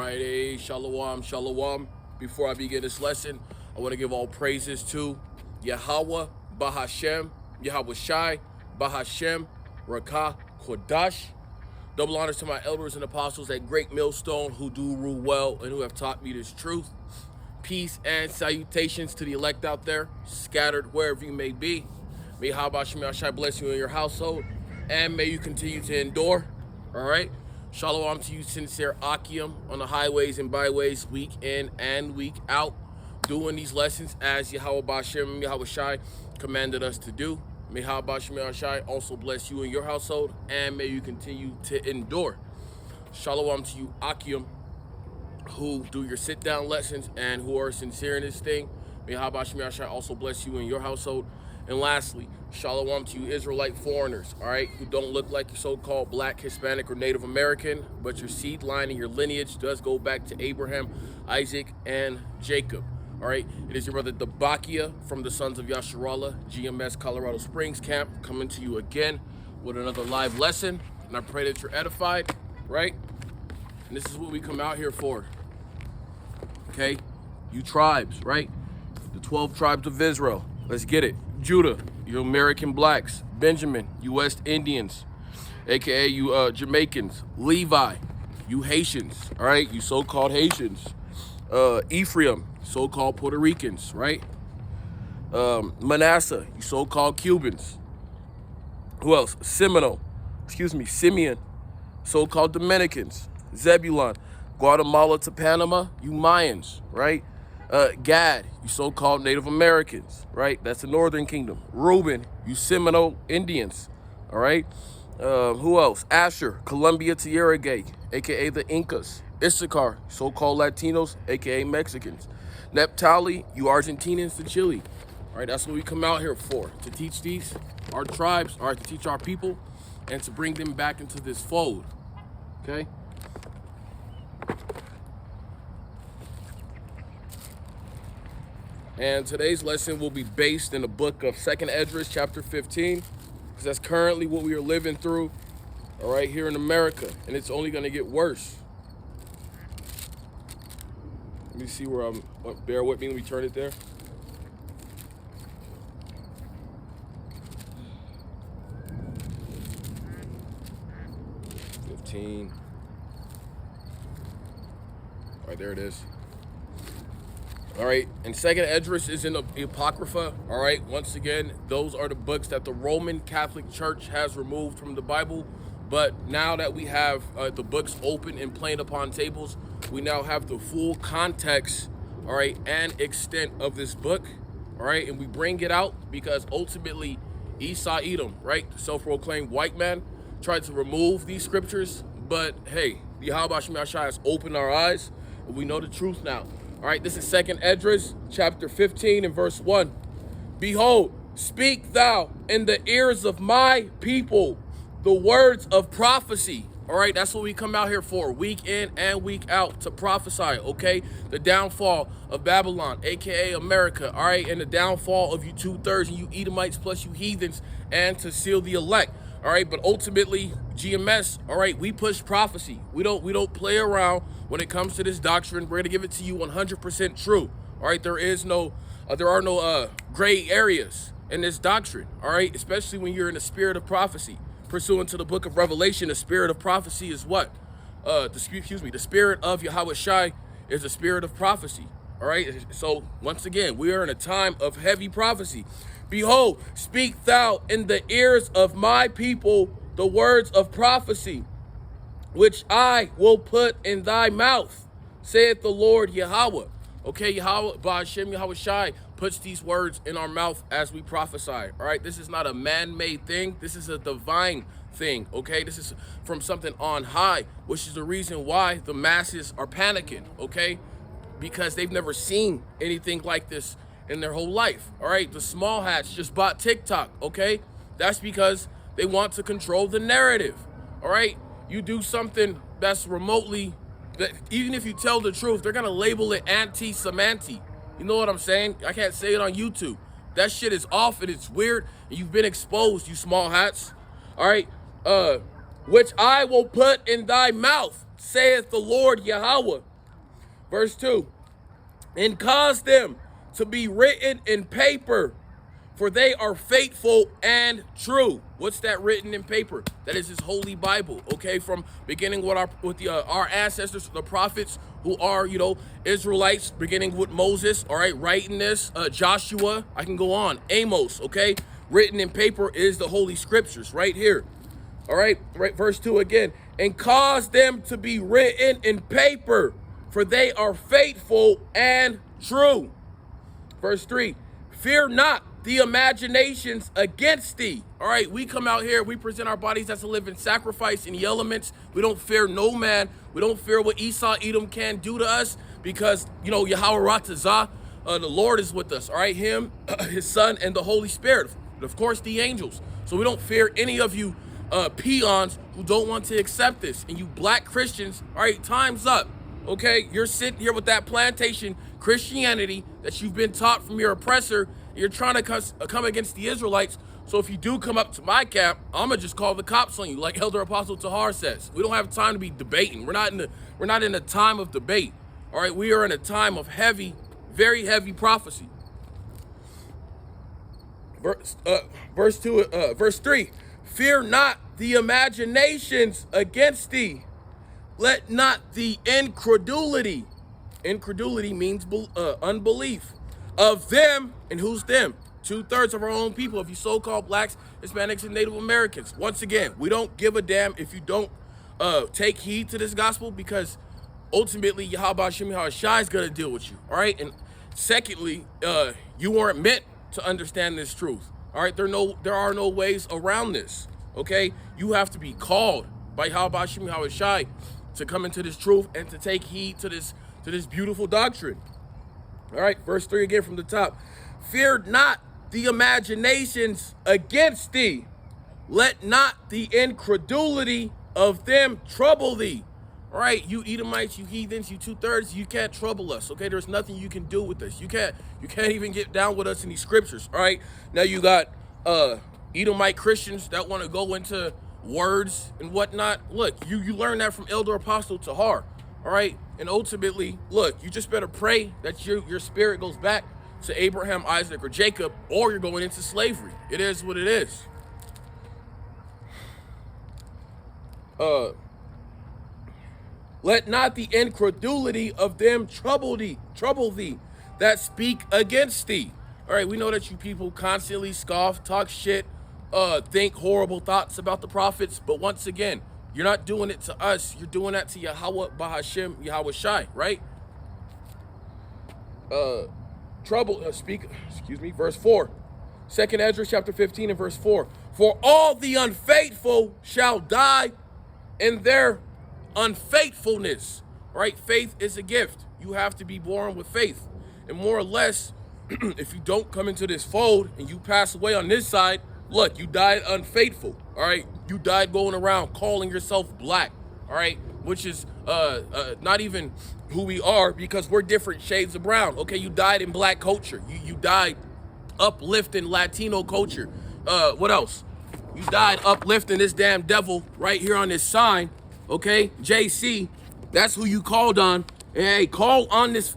Friday. Shalom, shalom. Before I begin this lesson, I want to give all praises to Yahweh, Bahashem, Yahweh Shai, Bahashem, Rakah, Kodash. Double honors to my elders and apostles at Great Millstone who do rule well and who have taught me this truth. Peace and salutations to the elect out there, scattered wherever you may be. May Yahweh Shai bless you and your household, and may you continue to endure. All right. Shalom to you, sincere Akim, on the highways and byways, week in and week out, doing these lessons as Yahweh Bashem, Yahweh Shai commanded us to do. May Yahweh Bashem, Yahweh Shai also bless you and your household, and may you continue to endure. Shalom to you, Akim, who do your sit-down lessons and who are sincere in this thing. May Yahweh Bashem, Yahweh Shai also bless you and your household. And lastly, shalom to you Israelite foreigners, all right, who don't look like your so-called black, Hispanic, or Native American, but your seed line and your lineage does go back to Abraham, Isaac, and Jacob, all right? It is your brother Dabakia from the Sons of Yasharallah, GMS Colorado Springs Camp, coming to you again with another live lesson, and I pray that you're edified, right? And this is what we come out here for, okay? You tribes, right? The 12 tribes of Israel. Let's get it. Judah, you American blacks. Benjamin, you West Indians, aka you Jamaicans. Levi, you Haitians, all right? You so-called Haitians. Ephraim, so-called Puerto Ricans, right? Manasseh, you so-called Cubans. Who else? Simeon, so-called Dominicans. Zebulon, Guatemala to Panama, you Mayans, right? Gad, you so-called Native Americans, right? That's the Northern Kingdom. Reuben, you Seminole Indians, all right? Who else? Asher, Colombia to Uruguay, aka the Incas. Issachar, so-called Latinos, aka Mexicans. Naphtali, you Argentinians to Chile, all right? That's what we come out here for, to teach these, our tribes, all right, to teach our people, and to bring them back into this fold, okay? And today's lesson will be based in the book of 2nd Esdras, chapter 15, because that's currently what we are living through, all right, here in America, and it's only going to get worse. Let me see where I'm, bear with me, let me turn it there. All right, there it is. All right, and 2nd Esdras is in the Apocrypha, all right? Once again, those are the books that the Roman Catholic Church has removed from the Bible, but now that we have the books open and plain upon tables, we now have the full context, all right, and extent of this book, all right? And we bring it out because ultimately Esau Edom, right, the self-proclaimed white man, tried to remove these scriptures, but hey, Yahweh Shai has opened our eyes, and we know the truth now. All right, this is 2nd Esdras, chapter 15 and verse 1. Behold, speak thou in the ears of my people the words of prophecy. All right, that's what we come out here for, week in and week out, to prophesy, okay? The downfall of Babylon, aka America, all right? And the downfall of you 2/3 and you Edomites plus you heathens, and to seal the elect. All right, but ultimately, GMS, all right, we push prophecy. We don't play around when it comes to this doctrine. We're gonna give it to you 100% true. All right, there are no gray areas in this doctrine. All right, especially when you're in the spirit of prophecy. Pursuant to the book of Revelation, the spirit of prophecy is what? The spirit of Yahweh Shai is the spirit of prophecy. All right, so once again, we are in a time of heavy prophecy. Behold, speak thou in the ears of my people the words of prophecy, which I will put in thy mouth, saith the Lord Yahweh. Okay, Yahweh, Ba'ashem Yahweh Shai puts these words in our mouth as we prophesy. All right, this is not a man-made thing. This is a divine thing, okay? This is from something on high, which is the reason why the masses are panicking, okay? Because they've never seen anything like this in their whole life, all right? The small hats just bought TikTok, okay? That's because they want to control the narrative, all right? You do something that's remotely, that even if you tell the truth, they're gonna label it anti-semanti. You know what I'm saying? I can't say it on YouTube. That shit is off and it's weird, and you've been exposed, you small hats, all right? Which I will put in thy mouth, saith the Lord Yahweh. Verse 2. And cause them to be written in paper, for they are faithful and true. What's that written in paper? That is his holy Bible, okay? From beginning with our ancestors, the prophets who are, Israelites, beginning with Moses, all right, writing this, Joshua, I can go on, Amos, okay? Written in paper is the Holy Scriptures right here, all right? Verse 2 again. And cause them to be written in paper, for they are faithful and true. Verse 3, fear not the imaginations against thee. All right, we come out here, we present our bodies as a living sacrifice in the elements. We don't fear no man. We don't fear what Esau, Edom can do to us because, Yahweh Ratazah, the Lord is with us, all right? Him, his son, and the Holy Spirit. Of course, the angels. So we don't fear any of you peons who don't want to accept this. And you black Christians, all right, time's up, okay? You're sitting here with that plantation Christianity that you've been taught from your oppressor. You're trying to come against the Israelites. So if you do come up to my camp, I'm gonna just call the cops on you, like Elder Apostle Tahar says. We don't have time to be debating. We're not in a time of debate. All right, we are in a time of heavy, very heavy prophecy. Verse 3. Fear not the imaginations against thee. Let not the incredulity. Incredulity means unbelief of them. And who's them? 2/3 of our own people, of you so-called blacks, Hispanics, and Native Americans. Once again, we don't give a damn if you don't take heed to this gospel, because ultimately Yahweh Shem Shai is going to deal with you. All right. And secondly, you weren't meant to understand this truth. All right. There are no ways around this. Okay. You have to be called by Yahweh Shem Shai to come into this truth and to take heed to this beautiful doctrine. All right, verse 3 again from the top. Fear not the imaginations against thee. Let not the incredulity of them trouble thee. All right, you Edomites, you heathens, you 2/3, you can't trouble us, okay? There's nothing you can do with this. You can't even get down with us in these scriptures, all right? Now you got Edomite Christians that want to go into words and whatnot. Look, you learn that from Elder Apostle Tahar, all right? And ultimately, look, you just better pray that your spirit goes back to Abraham, Isaac, or Jacob, or you're going into slavery. It is what it is. Let not the incredulity of them trouble thee that speak against thee. All right, we know that you people constantly scoff, talk shit, think horrible thoughts about the prophets, but once again, you're not doing it to us. You're doing that to Yahweh Bahashem, Yahweh Shai, right? Verse 4. 2nd Ezra chapter 15 and verse 4. For all the unfaithful shall die in their unfaithfulness. Right? Faith is a gift. You have to be born with faith. And more or less, if you don't come into this fold and you pass away on this side, look, you died unfaithful, all right? You died going around calling yourself black, all right? Which is not even who we are, because we're different shades of brown, okay? You died in black culture. You died uplifting Latino culture. What else? You died uplifting this damn devil right here on this sign, okay? JC, that's who you called on. And hey, call on this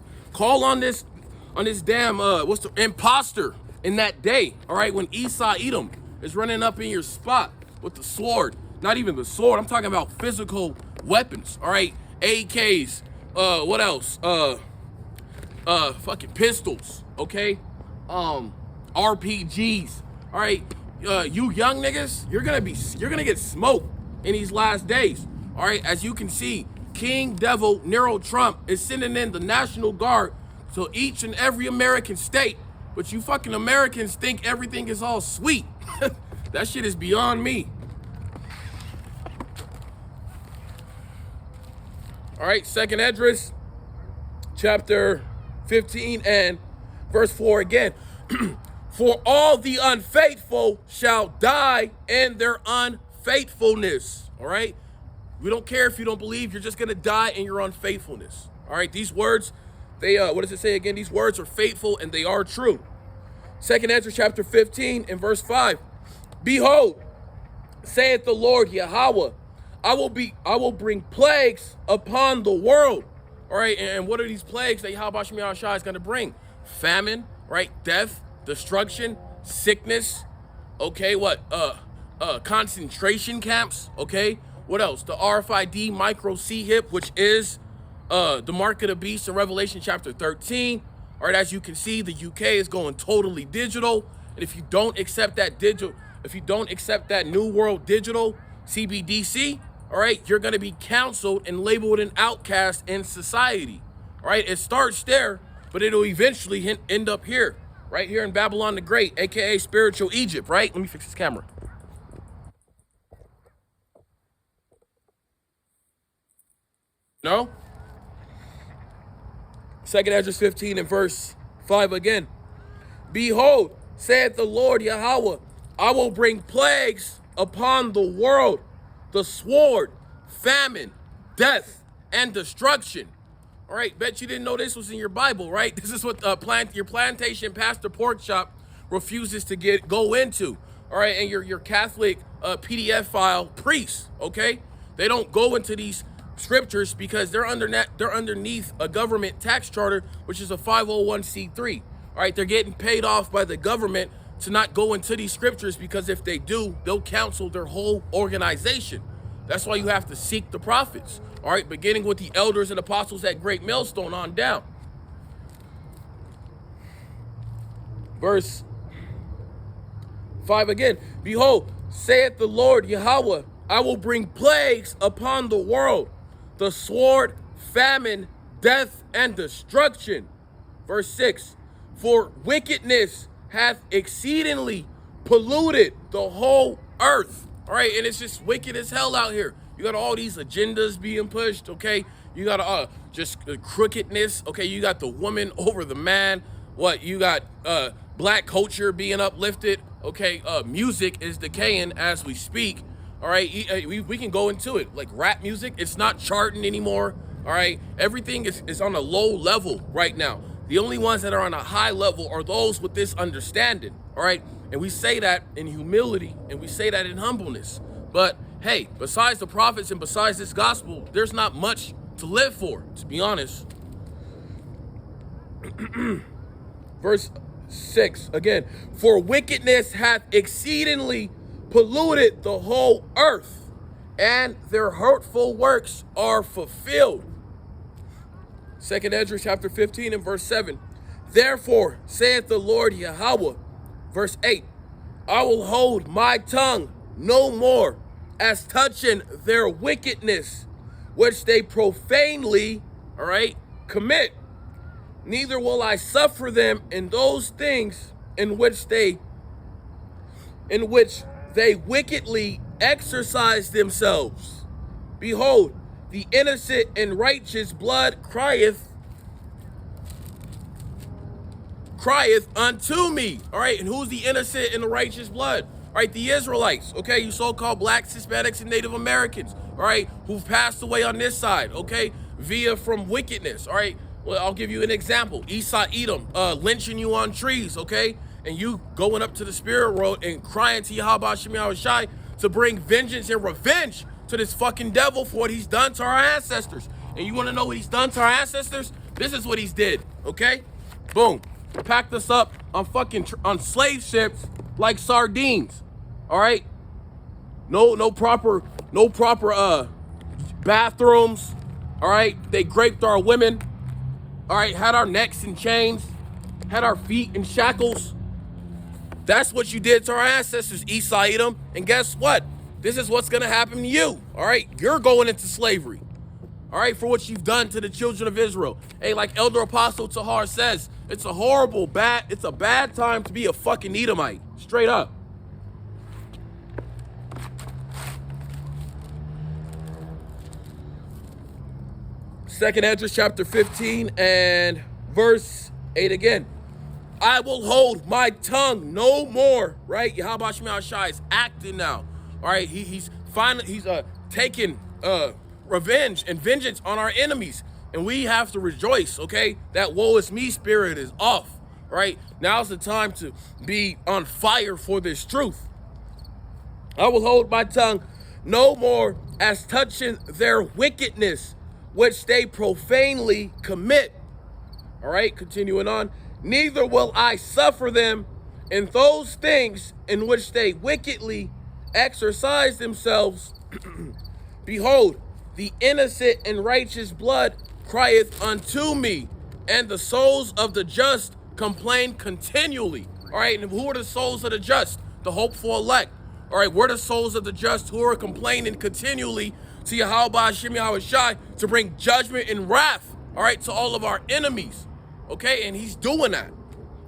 damn, what's the imposter in that day, all right? When Esau, Edom is running up in your spot with the sword. Not even the sword, I'm talking about physical weapons, all right? AKs, what else? Fucking pistols, okay? RPGs, all right? You young niggas, you're gonna get smoked in these last days, all right? As you can see, King Devil Nero Trump is sending in the National Guard to each and every American state, but you fucking Americans think everything is all sweet. That shit is beyond me. All right, 2nd Esdras, chapter 15 and verse 4 again. For all the unfaithful shall die in their unfaithfulness. All right? We don't care if you don't believe, you're just gonna die in your unfaithfulness. All right, these words, they, what does it say again? These words are faithful and they are true. 2nd Esdras chapter 15 and verse 5. Behold, saith the Lord Yahweh, I will bring plagues upon the world All right, and what are these plagues that Yahweh Shem Yahushua is going to bring? Famine, right? Death, destruction, sickness. Okay, what? Concentration camps. Okay, what else? The RFID micro C-hip, which is the mark of the beast in Revelation chapter 13. All right, as you can see, the UK is going totally digital, and if you don't accept that New World Digital CBDC, all right, you're going to be counseled and labeled an outcast in society. All right, it starts there, but it'll eventually end up here, right here in Babylon the Great, aka spiritual Egypt, right? Let me fix this camera. No? 2nd Ezra 15 and verse 5 again. Behold, saith the Lord Yahweh, I will bring plagues upon the world, the sword, famine, death, and destruction. All right, bet you didn't know this was in your Bible, right? This is what your plantation pastor pork chop refuses to go into. All right, and your Catholic PDF file priests, okay? They don't go into these scriptures because they're underneath a government tax charter, which is a 501c3. All right, they're getting paid off by the government to not go into these scriptures, because if they do, they'll cancel their whole organization. That's why you have to seek the prophets. All right, beginning with the elders and apostles at Great Millstone on down. Verse 5 again. Behold, saith the Lord Yahweh, I will bring plagues upon the world, the sword, famine, death, and destruction. Verse 6. For wickedness hath exceedingly polluted the whole earth. All right, and it's just wicked as hell out here. You got all these agendas being pushed, okay? You got just crookedness, okay? You got the woman over the man. What? You got black culture being uplifted, okay? Music is decaying as we speak, all right? We can go into it. Like rap music, it's not charting anymore, all right? Everything is on a low level right now. The only ones that are on a high level are those with this understanding, all right? And we say that in humility, and we say that in humbleness. But hey, besides the prophets and besides this gospel, there's not much to live for, to be honest. Verse 6 again. For wickedness hath exceedingly polluted the whole earth, and their hurtful works are fulfilled. 2nd Ezra chapter 15 and verse 7. Therefore, saith the Lord Yahweh, verse 8, I will hold my tongue no more as touching their wickedness, which they profanely, all right, commit. Neither will I suffer them in those things in which they wickedly exercise themselves. Behold, the innocent and righteous blood crieth unto me. All right, and who's the innocent and the righteous blood? All right, the Israelites, okay, you so-called blacks, Hispanics, and Native Americans, all right, who've passed away on this side, okay, via from wickedness, all right. Well, I'll give you an example. Esau, Edom, lynching you on trees, okay, and you going up to the spirit world and crying to Yahweh Shem Yahushai to bring vengeance and revenge to this fucking devil for what he's done to our ancestors. And you want to know what he's done to our ancestors? This is what he's did, okay? Boom. Packed us up on slave ships like sardines. All right? No proper bathrooms. All right? They raped our women. All right, had our necks in chains, had our feet in shackles. That's what you did to our ancestors, Esau, Edom. And guess what? This is what's going to happen to you. All right? You're going into slavery. All right? For what you've done to the children of Israel. Hey, like Elder Apostle Tahar says, it's a bad time to be a fucking Edomite. Straight up. Second Ezra chapter 15 and verse 8 again. I will hold my tongue no more. Right? Yahweh Shem Yahushai is acting now. All right, he's taking revenge and vengeance on our enemies, and we have to rejoice. Okay, that woe is me spirit is off. Right? Now's the time to be on fire for this truth. I will hold my tongue no more as touching their wickedness, which they profanely commit. All right, continuing on. Neither will I suffer them in those things in which they wickedly exercise themselves. Behold, the innocent and righteous blood crieth unto me, and the souls of the just complain continually. All right, and who are the souls of the just? The hopeful elect. All right, we're the souls of the just who are complaining continually to Yahweh Hashem Yahweh Shai to bring judgment and wrath, all right, to all of our enemies. Okay, and he's doing that.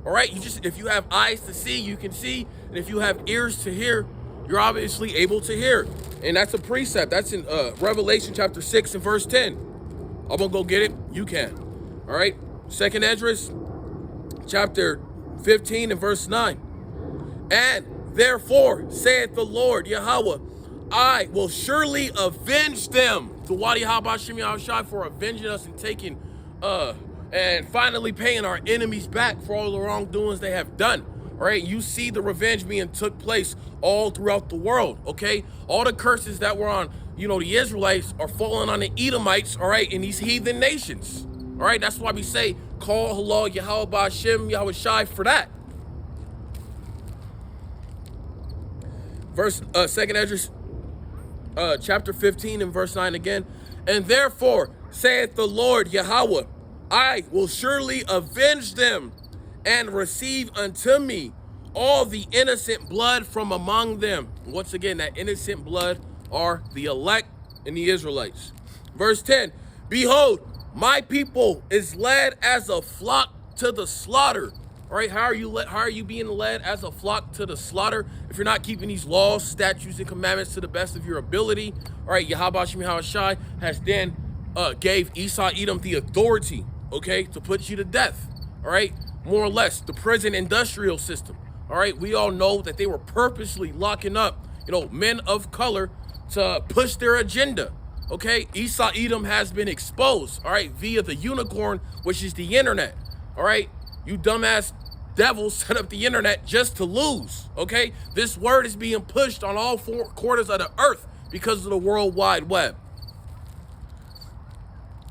All right, if you have eyes to see, you can see, and if you have ears to hear, you're obviously able to hear. And that's a precept. That's in Revelation chapter 6 and verse 10. I'm gonna go get it. You can. All right. Second Esdras chapter 15 and verse 9. And therefore, saith the Lord Yahweh, I will surely avenge them. To Wadi Haba Shimi Shai for avenging us and taking and finally paying our enemies back for all the wrongdoings they have done. All right, you see the revenge being took place all throughout the world. Okay, all the curses that were on, the Israelites are falling on the Edomites. All right, in these heathen nations. All right, that's why we say call Halal Yahweh Hashem Yahweh Shai for that. Verse Second Esdras chapter 15 and verse 9 again. And therefore saith the Lord Yahweh, I will surely avenge them and receive unto me all the innocent blood from among them. Once again, that innocent blood are the elect and the Israelites. Verse 10, behold, my people is led as a flock to the slaughter. All right, how are you being led as a flock to the slaughter if you're not keeping these laws, statutes, and commandments to the best of your ability? All right, Yahweh Hashem Yahweh Shai has then gave Esau Edom the authority, okay, to put you to death. All right, more or less, the prison industrial system. All right, we all know that they were purposely locking up, men of color to push their agenda. Okay, Esau Edom has been exposed, all right, via the unicorn, which is the internet. All right, you dumbass devils set up the internet just to lose. Okay, this word is being pushed on all four corners of the earth because of the World Wide Web.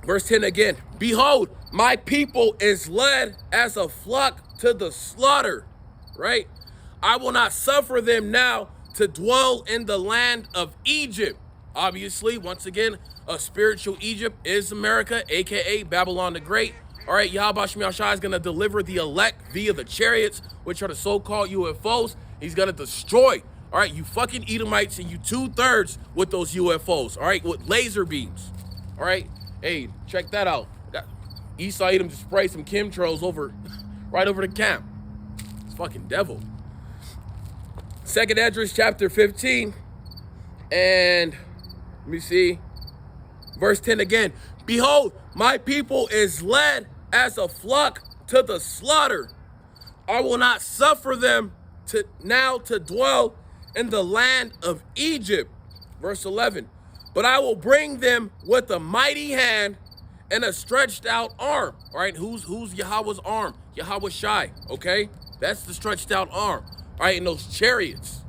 Verse 10 again, behold, my people is led as a flock to the slaughter, right? I will not suffer them now to dwell in the land of Egypt. Obviously, once again, a spiritual Egypt is America, aka Babylon the Great. All right, Yahweh Hashem Yahweh Shai is going to deliver the elect via the chariots, which are the so-called UFOs. He's going to destroy, all right, you fucking Edomites and you 2/3 with those UFOs, all right, with laser beams. All right, hey, check that out. Esau Edom just sprayed some chemtrails right over the camp. It's fucking devil. Second Esdras chapter 15 and let me see, verse 10 again. Behold, my people is led as a flock to the slaughter. I will not suffer them to dwell in the land of Egypt. Verse 11. But I will bring them with a mighty hand and a stretched out arm. All right, who's Yahweh's arm? Yahweh Shai, okay? That's the stretched out arm. All right, in those chariots.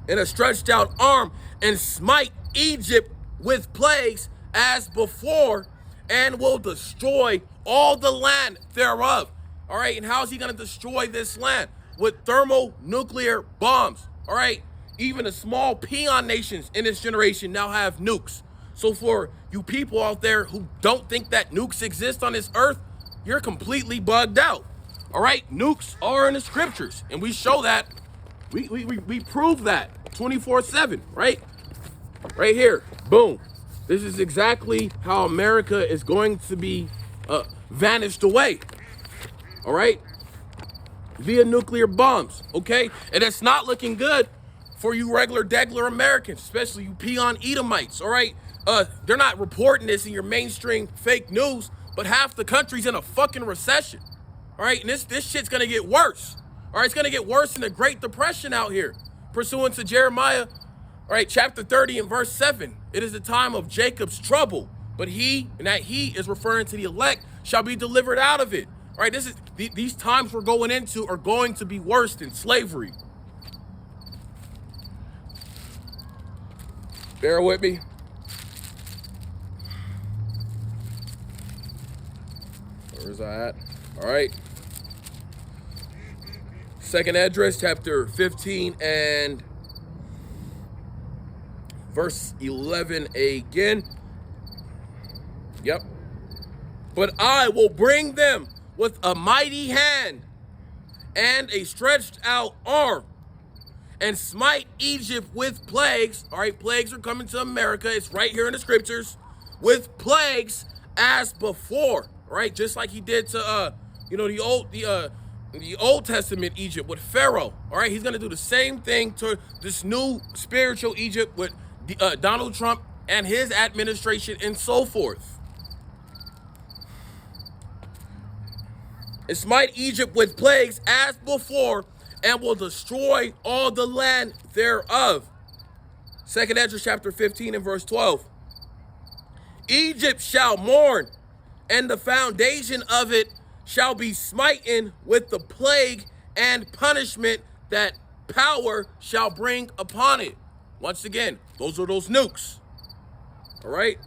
And a stretched out arm, and smite Egypt with plagues as before, and will destroy all the land thereof. All right, and how is he going to destroy this land? With thermonuclear bombs. All right, even the small peon nations in this generation now have nukes. So for you people out there who don't think that nukes exist on this earth, you're completely bugged out. All right, nukes are in the scriptures, and we show that. We prove that 24/7, right? Right here, boom. This is exactly how America is going to be vanished away. All right, via nuclear bombs. Okay, and it's not looking good for you regular Americans, especially you peon Edomites. All right, they're not reporting this in your mainstream fake news, but half the country's in a fucking recession. All right, and this shit's gonna get worse. All right, it's gonna get worse than the Great Depression out here. Pursuant to Jeremiah, all right, chapter 30 and verse 7, it is the time of Jacob's trouble, but he is referring to the elect, shall be delivered out of it. All right, these times we're going into are going to be worse than slavery. Bear with me. Where is that at? All right. Second address, chapter 15 and verse 11 again. Yep. But I will bring them with a mighty hand and a stretched out arm, and smite Egypt with plagues. All right, plagues are coming to America. It's right here in the scriptures. With plagues as before. All right, just like he did to the Old Testament Egypt with Pharaoh. All right, he's gonna do the same thing to this new spiritual Egypt with Donald Trump and his administration and so forth. And smite Egypt with plagues as before, and will destroy all the land thereof. Second Ezra chapter 15 and verse 12. Egypt shall mourn, and the foundation of it shall be smitten with the plague and punishment that power shall bring upon it. Once again, those are those nukes. All right.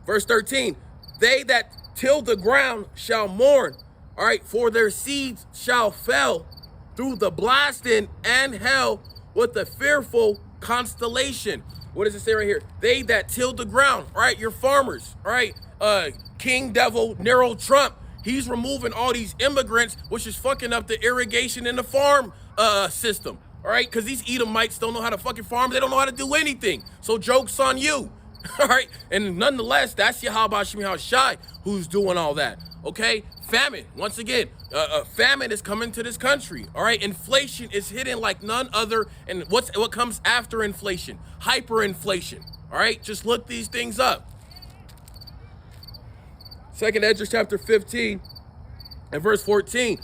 Verse 13. They that till the ground shall mourn. All right, for their seeds shall fell through the blasting and hell with a fearful constellation. What does it say right here? They that till the ground, all right, your farmers, all right, King Devil, Nero Trump, he's removing all these immigrants, which is fucking up the irrigation in the farm system, all right, because these Edomites don't know how to fucking farm, they don't know how to do anything, so joke's on you, all right, and nonetheless, that's Yahweh Shemi Shai who's doing all that. Okay, famine, once again, famine is coming to this country, all right? Inflation is hitting like none other, and what comes after inflation? Hyperinflation, all right? Just look these things up. Second Ezra chapter 15 and verse 14.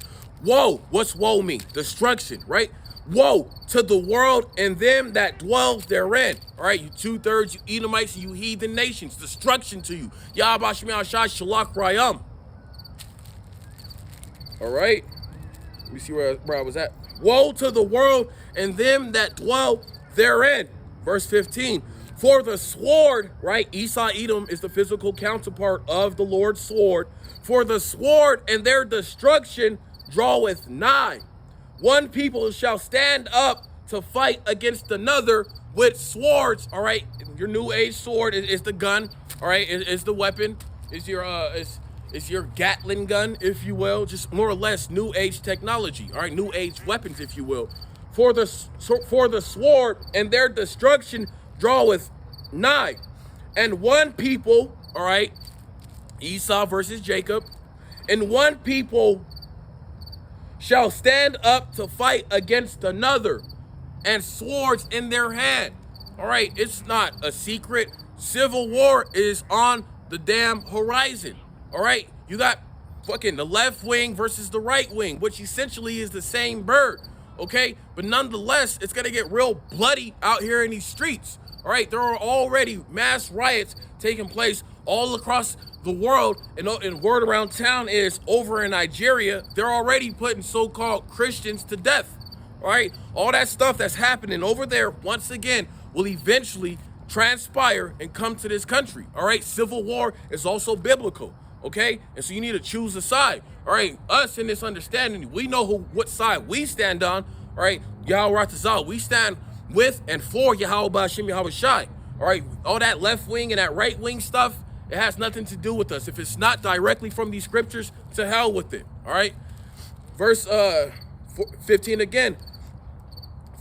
Woe, what's woe mean? Destruction, right? Woe to the world and them that dwell therein. All right, you two-thirds, you Edomites, you heathen nations. Destruction to you. Yahweh Shemi Shai Shalach Rayam. All right, let me see where I was at. Woe to the world and them that dwell therein. Verse 15. For the sword, right? Esau, Edom is the physical counterpart of the Lord's sword. For the sword and their destruction draweth nigh. One people shall stand up to fight against another with swords. All right, your new age sword is the gun. All right, is the weapon. Is your Gatling gun, if you will, just more or less new age technology, all right, new age weapons, if you will. For the sword and their destruction draweth nigh. And one people, all right, Esau versus Jacob, and one people shall stand up to fight against another, and swords in their hand. All right, it's not a secret. Civil war is on the damn horizon. All right, you got fucking the left wing versus the right wing, which essentially is the same bird, okay? But nonetheless, it's gonna get real bloody out here in these streets, all right? There are already mass riots taking place all across the world, and word around town is over in Nigeria, they're already putting so-called Christians to death, all right? All that stuff that's happening over there, once again, will eventually transpire and come to this country, all right? Civil war is also biblical. Okay, and so you need to choose a side. All right, us in this understanding, we know what side we stand on. All right, Yahweh Ratazal, we stand with and for Yahweh Shemi Yahweh Shai. All right, all that left wing and that right wing stuff, it has nothing to do with us. If it's not directly from these scriptures, to hell with it. All right, verse 15 again.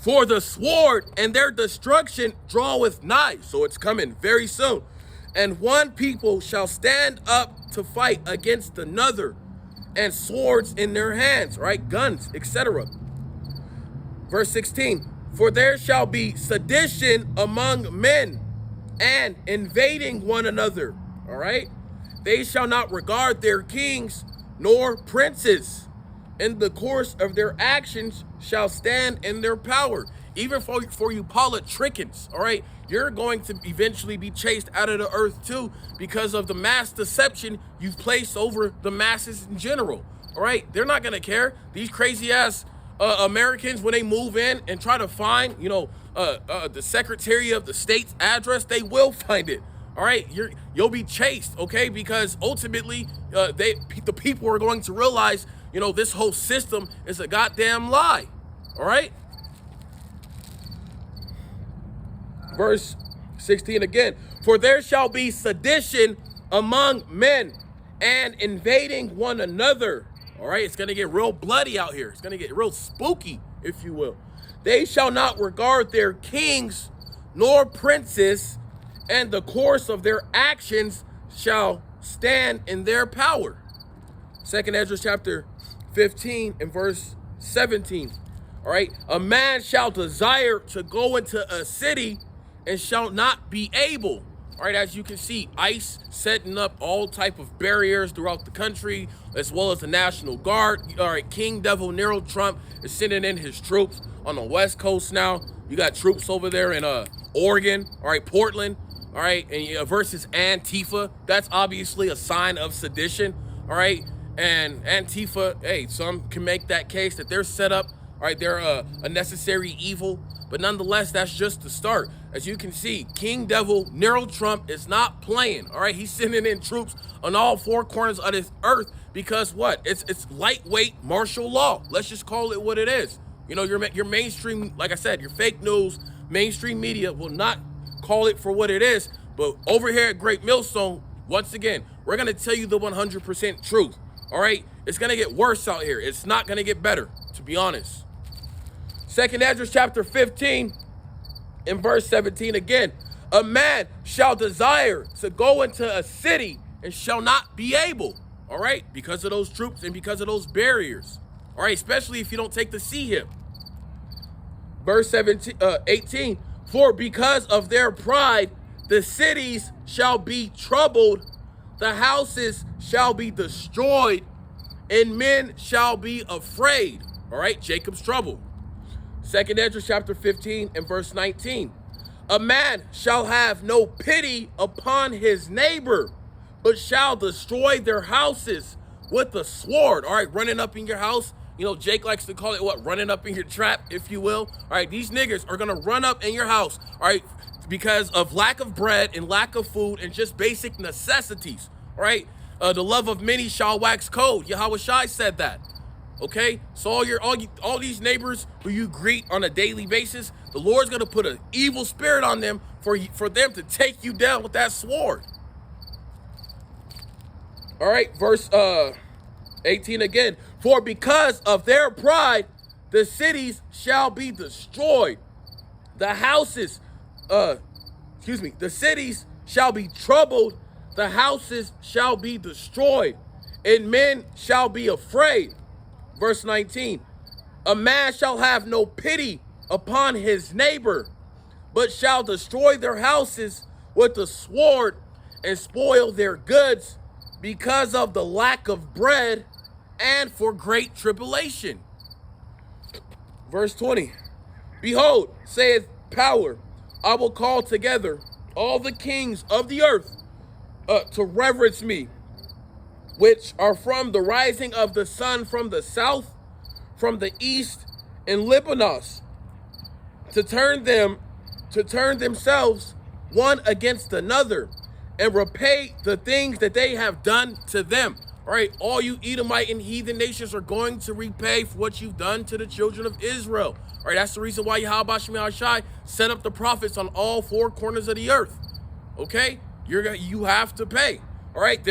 For the sword and their destruction draweth nigh. So it's coming very soon. And one people shall stand up to fight against another, and swords in their hands, right? Guns, etc. Verse 16. For there shall be sedition among men, and invading one another, all right? They shall not regard their kings nor princes. In the course of their actions shall stand in their power. Even for you politricians, all right? You're going to eventually be chased out of the earth too, because of the mass deception you've placed over the masses in general, all right? They're not gonna care. These crazy ass Americans, when they move in and try to find, the Secretary of the State's address, they will find it, all right, you'll be chased, okay? Because ultimately, the people are going to realize, you know, this whole system is a goddamn lie, all right? Verse 16 again, for there shall be sedition among men and invading one another. All right, it's going to get real bloody out here. It's going to get real spooky, if you will. They shall not regard their kings nor princes, and the course of their actions shall stand in their power. 2nd Ezra chapter 15 and verse 17. All right, a man shall desire to go into a city and shall not be able. All right, as you can see, ICE setting up all type of barriers throughout the country, as well as the National Guard. All right, King Devil Nero Trump is sending in his troops on the West Coast now. You got troops over there in Oregon, all right, Portland, all right, and versus Antifa. That's obviously a sign of sedition, all right? And Antifa, hey, some can make that case that they're set up, all right, they're a necessary evil, but nonetheless, that's just the start. As you can see, King Devil Nero Trump is not playing, all right? He's sending in troops on all four corners of this earth because what? It's lightweight martial law. Let's just call it what it is. You know, your mainstream, like I said, your fake news, mainstream media will not call it for what it is. But over here at Great Millstone, once again, we're going to tell you the 100% truth, all right? It's going to get worse out here. It's not going to get better, to be honest. 2nd Ezra chapter 15 in verse 17 again. A man shall desire to go into a city and shall not be able, all right? Because of those troops and because of those barriers, all right? Especially if you don't take to see him. Verse 18, for because of their pride, the cities shall be troubled, the houses shall be destroyed, and men shall be afraid. All right, Jacob's trouble. 2nd Ezra chapter 15 and verse 19. A man shall have no pity upon his neighbor, but shall destroy their houses with the sword. All right, running up in your house. You know, Jake likes to call it what? Running up in your trap, if you will. All right, these niggas are going to run up in your house, all right, because of lack of bread and lack of food and just basic necessities, all right? The love of many shall wax cold. Yahweh Shai said that, okay? So all these neighbors who you greet on a daily basis, the Lord's going to put an evil spirit on them for them to take you down with that sword. All right, verse 18 again. For because of their pride, the cities shall be destroyed. The houses, the cities shall be troubled. The houses shall be destroyed, and men shall be afraid. Verse 19. A man shall have no pity upon his neighbor, but shall destroy their houses with the sword and spoil their goods because of the lack of bread and for great tribulation. Verse 20. Behold, saith power, I will call together all the kings of the earth to reverence me, which are from the rising of the sun from the south, from the east, and Libanos, to turn themselves one against another, and repay the things that they have done to them. All right, all you Edomite and heathen nations are going to repay for what you've done to the children of Israel. All right, that's the reason why Yahweh Shai set up the prophets on all four corners of the earth. Okay, you have to pay. All right,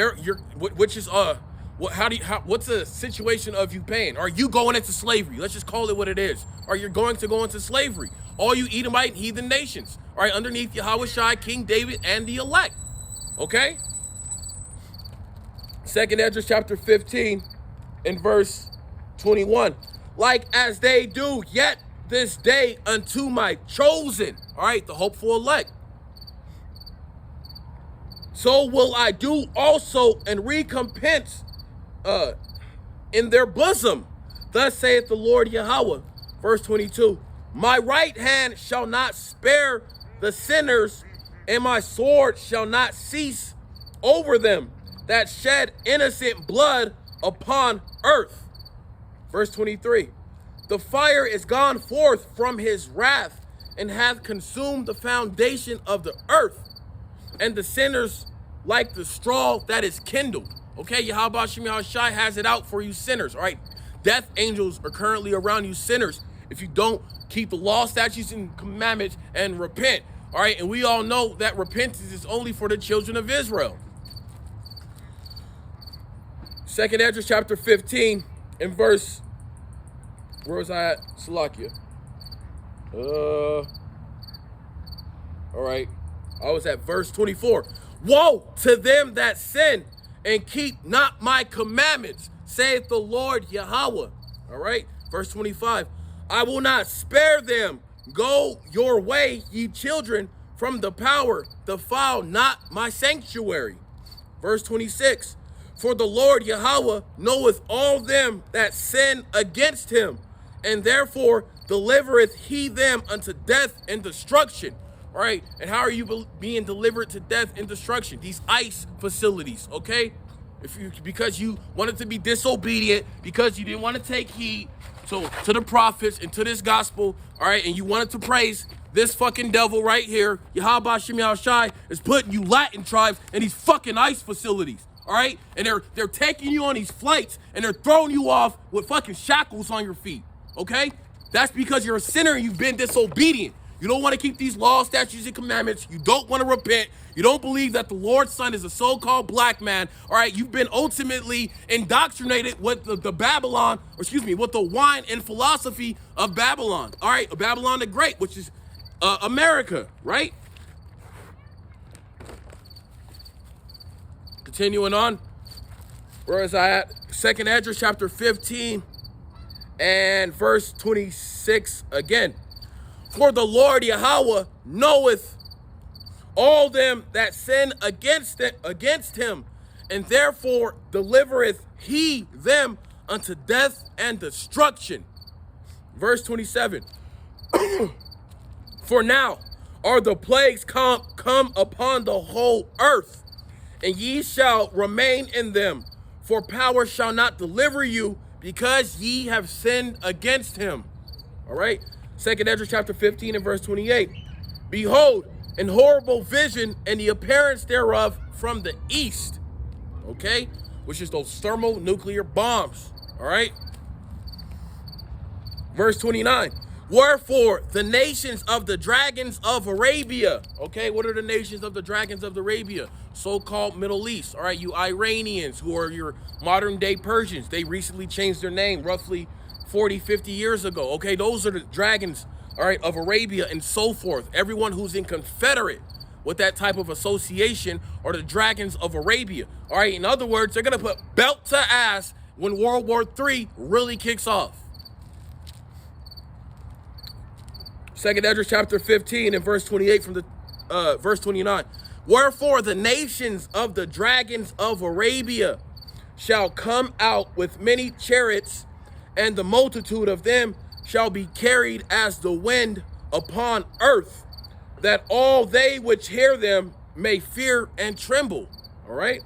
what's the situation of you paying? Are you going into slavery? Let's just call it what it is. Are you going to go into slavery? All you Edomite and heathen nations, all right, underneath Yahweh Shai, King David, and the elect. Okay. 2nd Ezra chapter 15 and verse 21. Like as they do yet this day unto my chosen, all right, the hopeful elect, so will I do also and recompense in their bosom. Thus saith the Lord Yahweh. Verse 22. My right hand shall not spare the sinners, and my sword shall not cease over them that shed innocent blood upon earth. Verse 23. The fire is gone forth from his wrath, and hath consumed the foundation of the earth. and the sinners like the straw that is kindled. Okay, Yahweh Shai has it out for you sinners, all right? Death angels are currently around you sinners if you don't keep the law, statutes, and commandments and repent, all right? And we all know that repentance is only for the children of Israel. 2nd Ezra chapter 15 and verse, where was I at? Salakia. All right, I was at verse 24. Woe to them that sin and keep not my commandments, saith the Lord Yahweh. All right, verse 25. I will not spare them. Go your way, ye children, from the power, defile not my sanctuary. Verse 26. For the Lord Yahweh knoweth all them that sin against him, and therefore delivereth he them unto death and destruction. All right, and how are you being delivered to death and destruction? These ICE facilities, okay? Because you wanted to be disobedient, because you didn't want to take heed to the prophets and to this gospel, all right, and you wanted to praise this fucking devil right here, Yahweh Shai, is putting you Latin tribes in these fucking ICE facilities, all right? And they're taking you on these flights, and they're throwing you off with fucking shackles on your feet, okay? That's because you're a sinner and you've been disobedient. You don't want to keep these laws, statutes, and commandments. You don't want to repent. You don't believe that the Lord's son is a so-called black man. All right, you've been ultimately indoctrinated with the Babylon, or excuse me, with the wine and philosophy of Babylon. All right, Babylon the Great, which is America, right? Continuing on, where is I at? 2nd Ezra chapter 15 and verse 26 again. For the Lord Yahweh knoweth all them that sin against him, and therefore delivereth he them unto death and destruction. Verse 27. For now are the plagues come upon the whole earth, and ye shall remain in them, for power shall not deliver you, because ye have sinned against him. All right. 2nd Ezra chapter 15 and verse 28. Behold, an horrible vision and the appearance thereof from the east. Okay? Which is those thermonuclear bombs. All right? Verse 29. Wherefore, the nations of the dragons of Arabia. Okay, what are the nations of the dragons of Arabia? So-called Middle East. All right, you Iranians who are your modern day Persians. They recently changed their name roughly 40, 50 years ago. Okay, those are the dragons, all right, of Arabia and so forth. Everyone who's in confederate with that type of association are the dragons of Arabia. All right, in other words, they're going to put belt to ass when World War III really kicks off. 2nd Ezra chapter 15 and verse 28 from the verse 29. Wherefore the nations of the dragons of Arabia shall come out with many chariots, and the multitude of them shall be carried as the wind upon earth, that all they which hear them may fear and tremble. All right.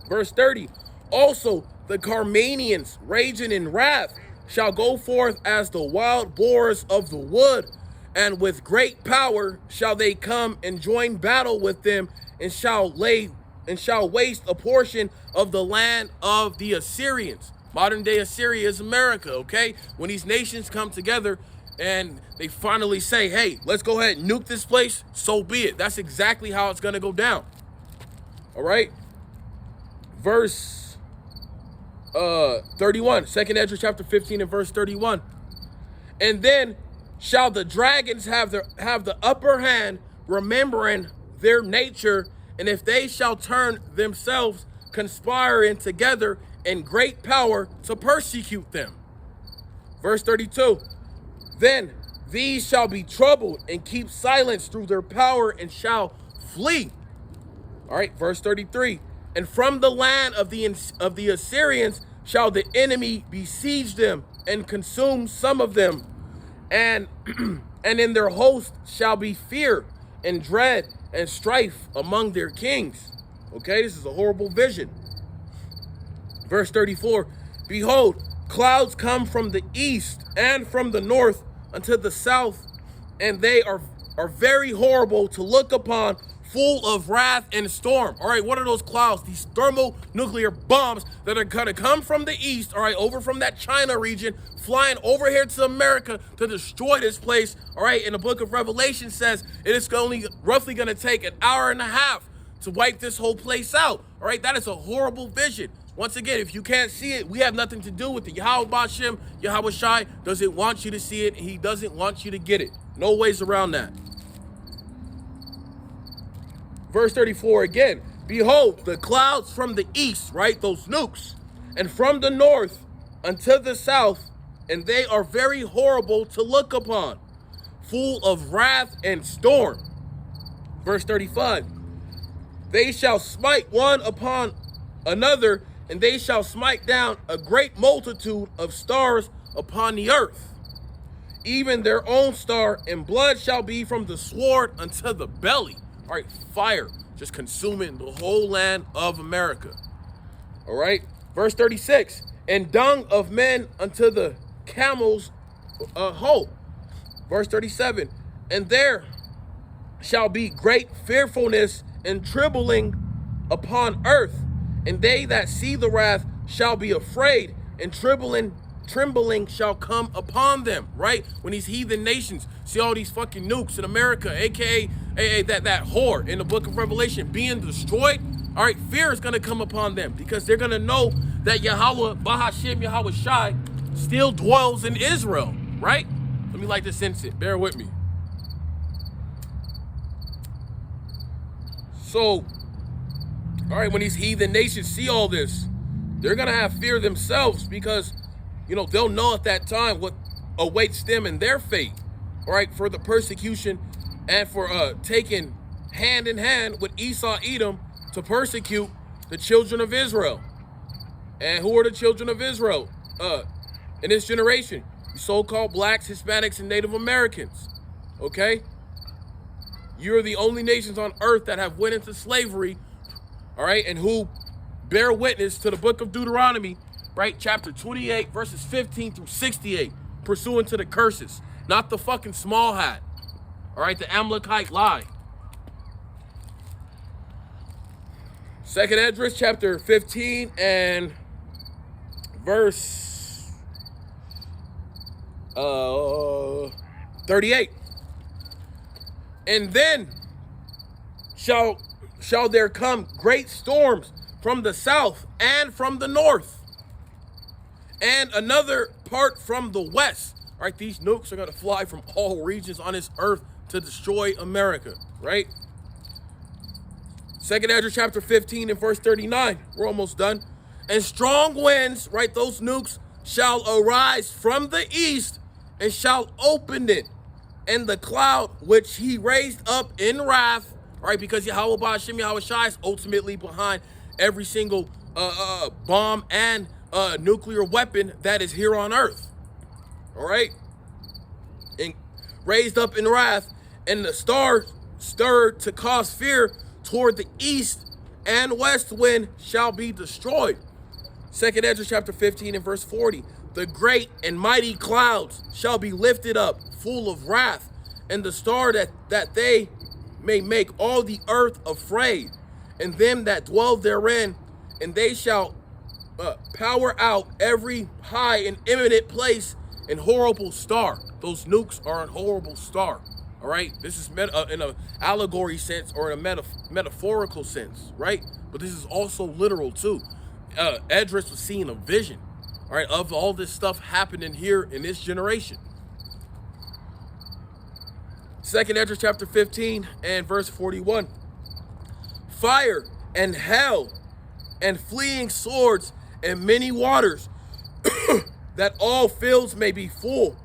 Verse 30. Also the Carmanians, raging in wrath, shall go forth as the wild boars of the wood, and with great power shall they come and join battle with them, and shall waste a portion of the land of the Assyrians. Modern day Assyria is America, okay? When these nations come together and they finally say, hey, let's go ahead and nuke this place, so be it. That's exactly how it's going to go down. All right? Verse 31, 2nd Ezra chapter 15 and verse 31. And then shall the dragons have the upper hand, remembering their nature, and if they shall turn themselves, conspiring together in great power to persecute them. Verse 32. Then these shall be troubled and keep silence through their power, and shall flee. All right, verse 33. And from the land of the Assyrians shall the enemy besiege them and consume some of them, and in their host shall be fear and dread and strife among their kings. Okay, this is a horrible vision. Verse 34, behold, clouds come from the east and from the north unto the south, and they are very horrible to look upon full of wrath and storm. All right, what are those clouds? These thermonuclear bombs that are gonna come from the east, all right, over from that China region, flying over here to America to destroy this place. All right, and the book of Revelation says it is only roughly gonna take an hour and a half to wipe this whole place out. All right, that is a horrible vision. Once again, if you can't see it, we have nothing to do with it. Yahweh Bashem, Yahweh Shai doesn't want you to see it. He doesn't want you to get it. No ways around that. Verse 34 again. Behold, the clouds from the east, right? Those nukes. And from the north unto the south, and they are very horrible to look upon, full of wrath and storm. Verse 35. They shall smite one upon another, and they shall smite down a great multitude of stars upon the earth, even their own star, and blood shall be from the sword unto the belly. All right, fire just consuming the whole land of America. All right, verse 36, and dung of men unto the camels hoe. Verse 37, and there shall be great fearfulness and trembling upon earth, and they that see the wrath shall be afraid, and trembling shall come upon them. Right, when these heathen nations see all these fucking nukes in America, aka that whore in the book of Revelation being destroyed, all right, fear is going to come upon them, because they're going to know that Yahweh Bahashim, Yahweh Shai still dwells in Israel. Right, let me light this incense, bear with me. So, all right, when these heathen nations see all this, they're going to have fear themselves, because, you know, they'll know at that time what awaits them in their fate, all right, for the persecution and for taking hand in hand with Esau, Edom, to persecute the children of Israel. And who are the children of Israel in this generation? The so-called blacks, Hispanics, and Native Americans, okay? You're the only nations on earth that have went into slavery, all right, and who bear witness to the book of Deuteronomy, right, chapter 28, verses 15 through 68, pursuant to the curses, not the fucking small hat, all right, the Amalekite lie. Second Esdras, chapter 15 and verse 38. And then shall there come great storms from the south and from the north, and another part from the west. All right, these nukes are going to fly from all regions on this earth to destroy America, right? Second Esdras chapter 15 and verse 39. We're almost done. And strong winds, right, those nukes, shall arise from the east and shall open it. And the cloud which he raised up in wrath, right, because Yahweh Ba'ashem, Yahweh Shai is ultimately behind every single bomb and nuclear weapon that is here on earth. All right? And raised up in wrath, and the star stirred to cause fear toward the east and west wind shall be destroyed. Second Esdras chapter 15 and verse 40. The great and mighty clouds shall be lifted up, full of wrath, and the star that they may make all the earth afraid, and them that dwell therein, and they shall power out every high and eminent place and horrible star. Those nukes are a horrible star. All right, this is in an allegory sense or in a metaphorical sense, right? But this is also literal too. Esdras was seeing a vision, all right, of all this stuff happening here in this generation. Second Esdras chapter 15 and verse 41. Fire and hell and fleeing swords and many waters, that all fields may be full,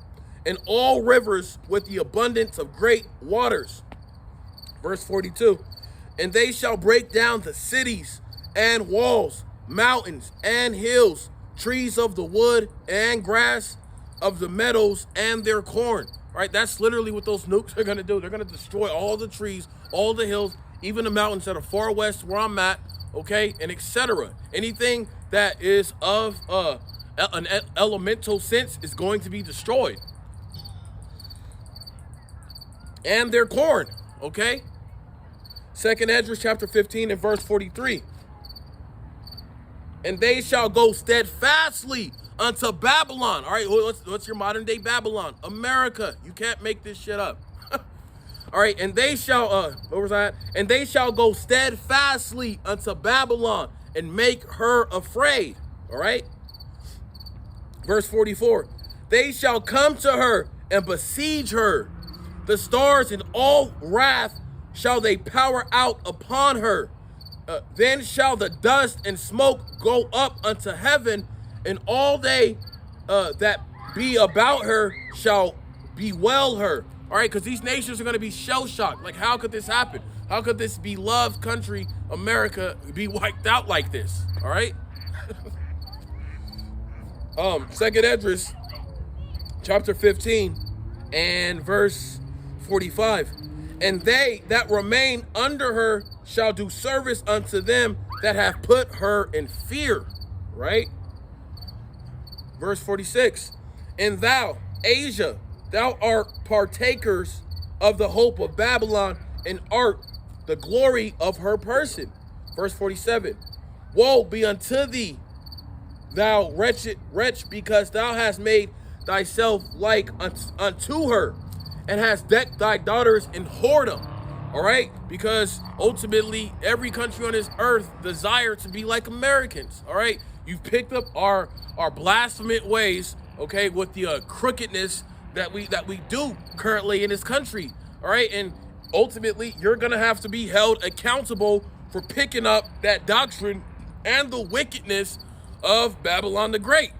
and all rivers with the abundance of great waters. Verse 42. And they shall break down the cities and walls, mountains and hills, trees of the wood and grass of the meadows and their corn. All right, that's literally what those nukes are going to do. They're going to destroy all the trees, all the hills, even the mountains that are far west where I'm at, okay, and etc. Anything that is of an elemental sense is going to be destroyed. And their corn, okay? Second Esdras chapter 15 and verse 43. And they shall go steadfastly unto Babylon. All right, what's your modern day Babylon? America. You can't make this shit up. All right, and they shall, where was I at? And they shall go steadfastly unto Babylon and make her afraid. All right. Verse 44. They shall come to her and besiege her. The stars in all wrath shall they power out upon her. Then shall the dust and smoke go up unto heaven, and all they that be about her shall bewail her. All right, because these nations are going to be shell-shocked. Like, how could this happen? How could this beloved country, America, be wiped out like this? All right? Second Esdras, chapter 15, and verse 45. And they that remain under her shall do service unto them that have put her in fear. Right? Verse 46. And thou, Asia, thou art partakers of the hope of Babylon, and art the glory of her person. Verse 47. Woe be unto thee, thou wretched wretch, because thou hast made thyself like unto her, and hast decked thy daughters in whoredom. All right, because ultimately every country on this earth desire to be like Americans. All right, you've picked up our blasphemous ways, okay, with the crookedness that we do currently in this country. All right, and ultimately you're gonna have to be held accountable for picking up that doctrine and the wickedness of Babylon the Great.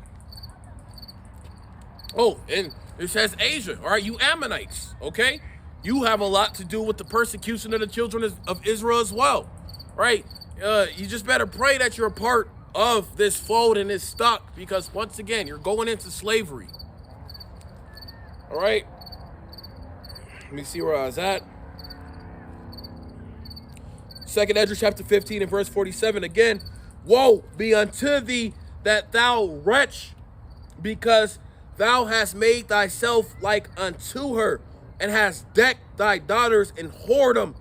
Oh, and it says Asia. All right, you Ammonites, okay? You have a lot to do with the persecution of the children of Israel as well, right? You just better pray that you're a part of this fold and this stock, because once again, you're going into slavery. All right? Let me see where I was at. Second Esdras chapter 15 and verse 47 again. Woe be unto thee, that thou wretch, because thou hast made thyself like unto her, and hast decked thy daughters in whoredom,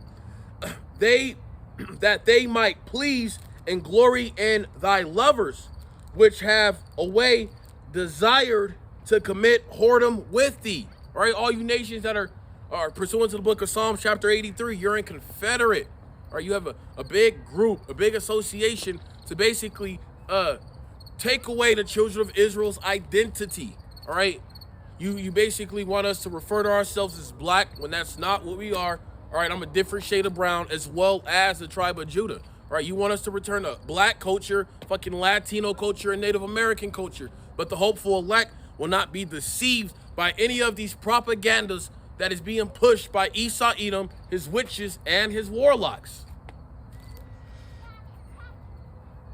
that they might please and glory in thy lovers, which have away desired to commit whoredom with thee. All right, all you nations that are pursuant to the book of Psalms chapter 83, you're in Confederate. All right, you have a big group, a big association to basically take away the children of Israel's identity. All right, you basically want us to refer to ourselves as black when that's not what we are. All right, I'm a different shade of brown, as well as the tribe of Judah. All right, you want us to return to black culture, fucking Latino culture, and Native American culture. But the hopeful elect will not be deceived by any of these propagandas that is being pushed by Esau Edom, his witches, and his warlocks.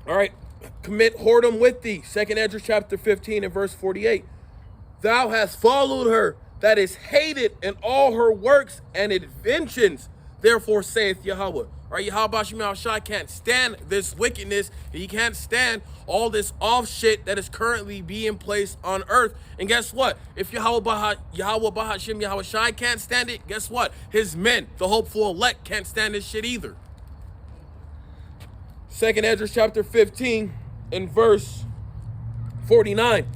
All right, commit whoredom with thee. Second Esdras chapter 15 and verse 48. Thou hast followed her that is hated in all her works and inventions. Therefore saith Yahweh. All right, Yahweh Bashim Shai can't stand this wickedness. He can't stand all this off shit that is currently being placed on earth. And guess what? If Yahweh Bahashim Yahweh Shai can't stand it, guess what? His men, the hopeful elect, can't stand this shit either. Second Esdras chapter 15 and verse 49.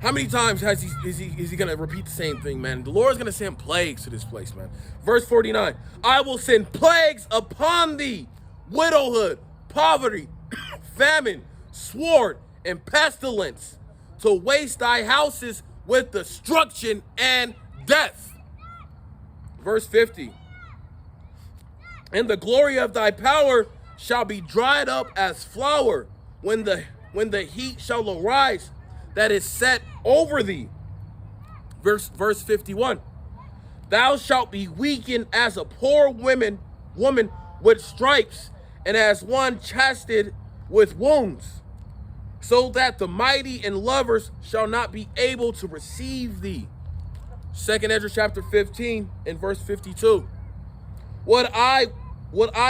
How many times is he going to repeat the same thing, man? The Lord is going to send plagues to this place, man. Verse 49. I will send plagues upon thee, widowhood, poverty, famine, sword, and pestilence, to waste thy houses with destruction and death. Verse 50. And the glory of thy power shall be dried up as flour when the heat shall arise that is set over thee. Verse 51. Thou shalt be weakened as a poor woman with stripes, and as one chastened with wounds, so that the mighty and lovers shall not be able to receive thee. Second Esdras chapter 15 and verse 52. Would I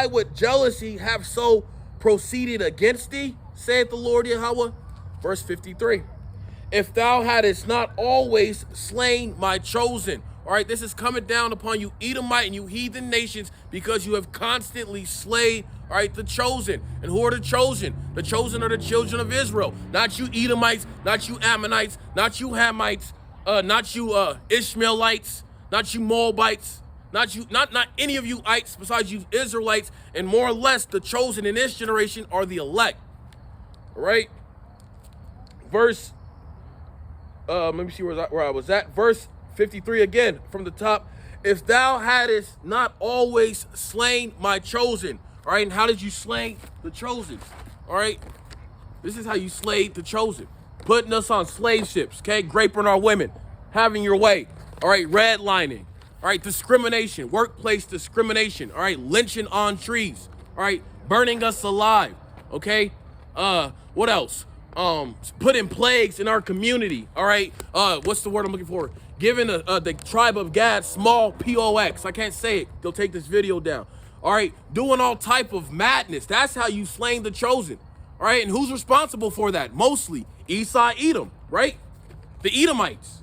with jealousy have so proceeded against thee, saith the Lord Yahweh. Verse 53. If thou hadst not always slain my chosen. All right, this is coming down upon you Edomite and you heathen nations because you have constantly slayed, all right, the chosen. And who are the chosen? The chosen are the children of Israel. Not you Edomites, not you Ammonites, not you Hamites, not you Ishmaelites, not you Moabites, not any of you ites besides you Israelites, and more or less the chosen in this generation are the elect. All right? Verse, let me see where I was at. Verse 53 again from the top. If thou hadst not always slain my chosen. All right, and how did you slay the chosen? All right, this is how you slayed the chosen. Putting us on slave ships, okay? Graping our women, having your way. All right, redlining. All right, discrimination, workplace discrimination. All right, lynching on trees. All right, burning us alive. Okay, what else? Putting plagues in our community. All right, what's the word I'm looking for? Giving the tribe of Gad small POX. I can't say it. Go take this video down. All right, doing all type of madness. That's how you slain the chosen. All right, and who's responsible for that? Mostly Esau, Edom, right? The Edomites.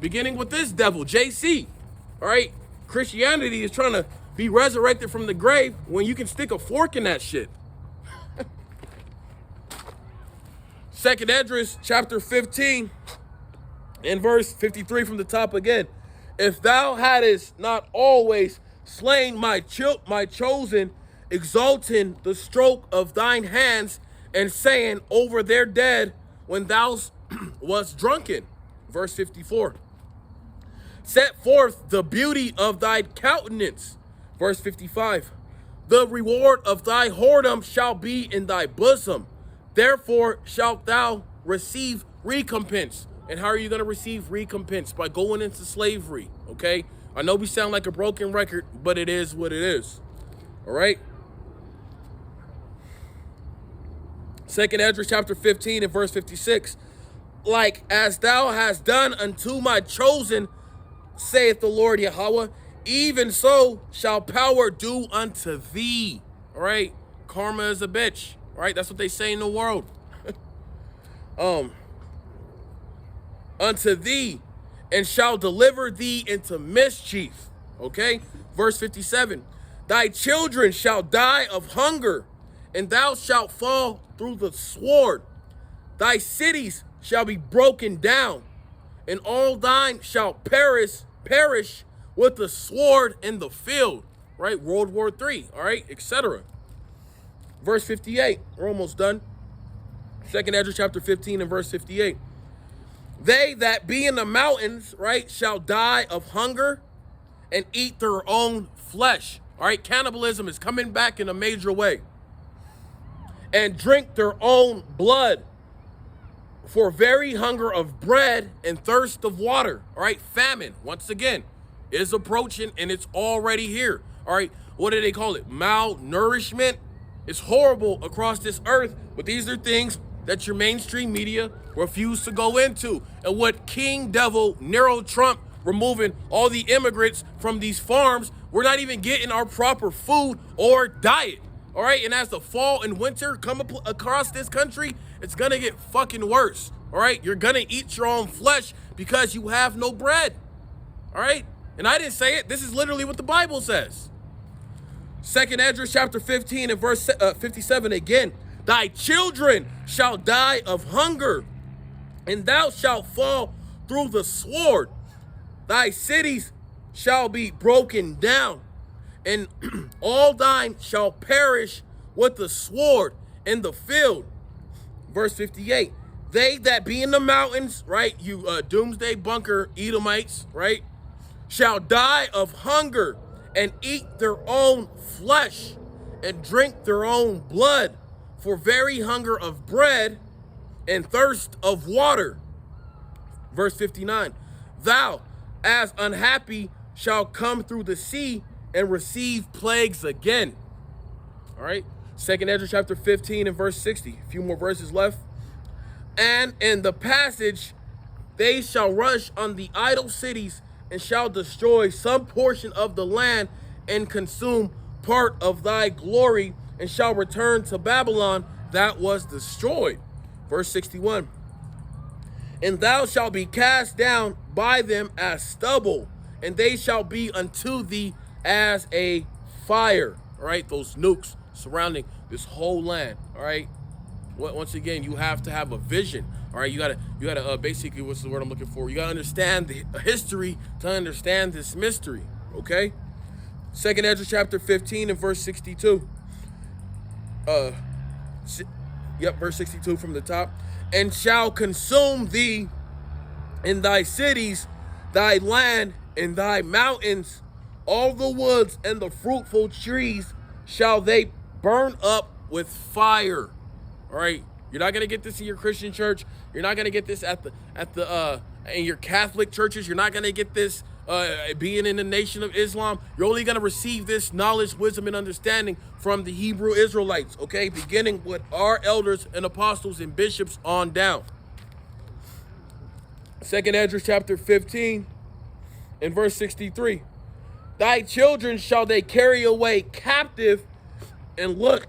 Beginning with this devil, JC. All right, Christianity is trying to be resurrected from the grave when you can stick a fork in that shit. Second Esdras, chapter 15, and verse 53 from the top again. If thou hadst not always slain my chosen, exalting the stroke of thine hands, and saying over their dead when thou wast drunken. Verse 54. Set forth the beauty of thy countenance. Verse 55. The reward of thy whoredom shall be in thy bosom. Therefore shalt thou receive recompense. And how are you going to receive recompense? By going into slavery, okay? I know we sound like a broken record, but it is what it is, all right? Second Esdras chapter 15 and verse 56. Like as thou hast done unto my chosen, saith the Lord Yahweh, even so shall power do unto thee, all right? Karma is a bitch. Right, that's what they say in the world. Unto thee, and shall deliver thee into mischief. Okay, verse 57. Thy children shall die of hunger, and thou shalt fall through the sword. Thy cities shall be broken down, and all thine shall perish with the sword in the field. Right, World War III. All right, etc. Verse 58, we're almost done. Second Esdras chapter 15 and verse 58. They that be in the mountains, right, shall die of hunger and eat their own flesh. All right, cannibalism is coming back in a major way. And drink their own blood for very hunger of bread and thirst of water. All right, famine, once again, is approaching and it's already here. All right, what do they call it? Malnourishment. It's horrible across this earth, but these are things that your mainstream media refuse to go into. And what King Devil, Nero Trump, removing all the immigrants from these farms, we're not even getting our proper food or diet. All right, and as the fall and winter come across this country, it's gonna get fucking worse. All right, you're gonna eat your own flesh because you have no bread. All right, and I didn't say it. This is literally what the Bible says. Second Esdras chapter 15 and verse 57 again. Thy children shall die of hunger, and thou shalt fall through the sword. Thy cities shall be broken down, and all thine shall perish with the sword in the field. Verse 58. They that be in the mountains, right, you doomsday bunker Edomites, right, shall die of hunger, and eat their own flesh, and drink their own blood, for very hunger of bread and thirst of water. Verse 59. Thou, as unhappy, shall come through the sea and receive plagues again. All right. Second Esdras chapter 15 and verse 60. A few more verses left. And in the passage, they shall rush on the idol cities and shall destroy some portion of the land and consume part of thy glory, and shall return to Babylon that was destroyed. Verse 61. And thou shalt be cast down by them as stubble, and they shall be unto thee as a fire. All right, those nukes surrounding this whole land. All right. Once again, you have to have a vision. All right, you gotta basically, what's the word I'm looking for? You gotta understand the history to understand this mystery. Okay. Second Ezra chapter 15 and verse 62. Verse 62 from the top. And shall consume thee in thy cities, thy land, and thy mountains, all the woods and the fruitful trees shall they burn up with fire. All right, you're not gonna get this in your Christian church. You're not gonna get this in your Catholic churches. You're not gonna get this being in the Nation of Islam. You're only gonna receive this knowledge, wisdom, and understanding from the Hebrew Israelites. Okay, beginning with our elders and apostles and bishops on down. Second Ezra chapter 15 and verse 63. Thy children shall they carry away captive, and look,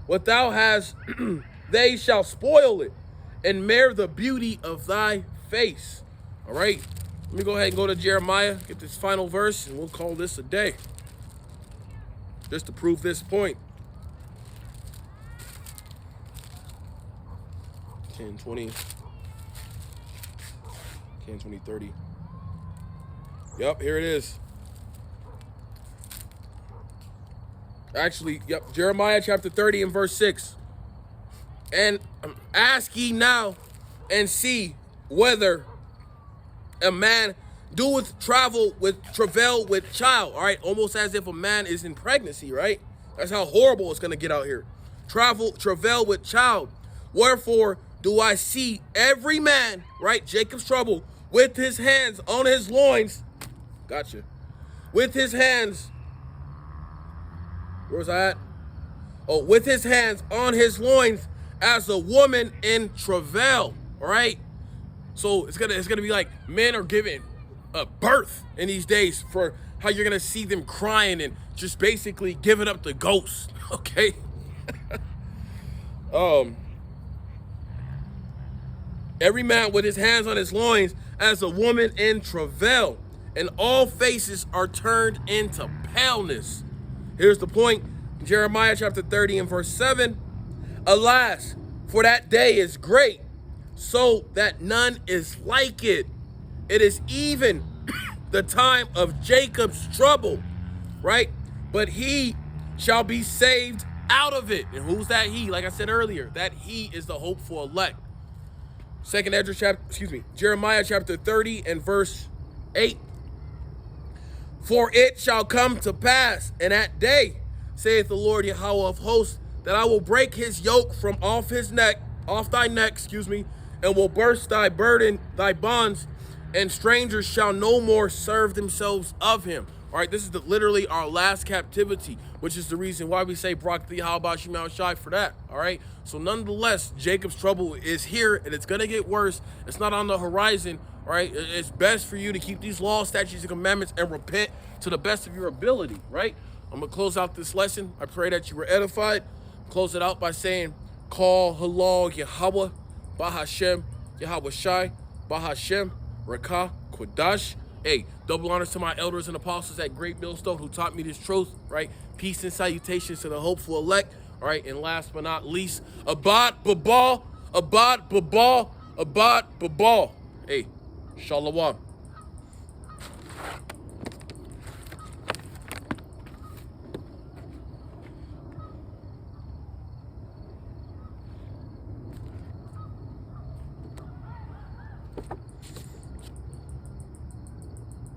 what thou hast, they shall spoil it, and mar the beauty of thy face. All right, let me go ahead and go to Jeremiah, get this final verse, and we'll call this a day, just to prove this point. 10, 20, 30. Yep, here it is. Actually, yep, Jeremiah chapter 30 and verse 6. And ask ye now and see whether a man doeth travail with child. All right, almost as if a man is in pregnancy, right? That's how horrible it's going to get out here. Travail with child. Wherefore do I see every man, right, Jacob's trouble, with his hands on his loins. Gotcha. With his hands. Where was I at? Oh, with his hands on his loins as a woman in travail. All right. So it's gonna be like men are giving birth in these days, for how you're gonna see them crying and just basically giving up the ghost. Okay. Every man with his hands on his loins as a woman in travail, and all faces are turned into paleness. Here's the point. Jeremiah chapter 30 and verse 7. Alas, for that day is great, so that none is like it. It is even the time of Jacob's trouble, right? But he shall be saved out of it. And who's that he? Like I said earlier, that he is the hopeful elect. Jeremiah chapter 30 and verse 8. For it shall come to pass in that day, saith the Lord Yahweh of hosts, that I will break his yoke from off thy neck, and will burst thy burden, thy bonds, and strangers shall no more serve themselves of him. All right, this is literally our last captivity, which is the reason why we say Barak thee, how about you, Mount Shai, for that. All right, so nonetheless, Jacob's trouble is here, and it's going to get worse. It's not on the horizon. All right, it's best for you to keep these laws, statutes, and commandments and repent to the best of your ability. Right, I'm going to close out this lesson. I pray that you were edified. Close it out by saying, Call halal Yahweh, Bahashem, Yahweh Shai, Bahashem, Rakah, Kodash. Hey, double honors to my elders and apostles at Great Millstone who taught me this truth, right? Peace and salutations to the hopeful elect, all right? And last but not least, Abad Babal, Abad Babal, Abad Babal. Hey, Shalom.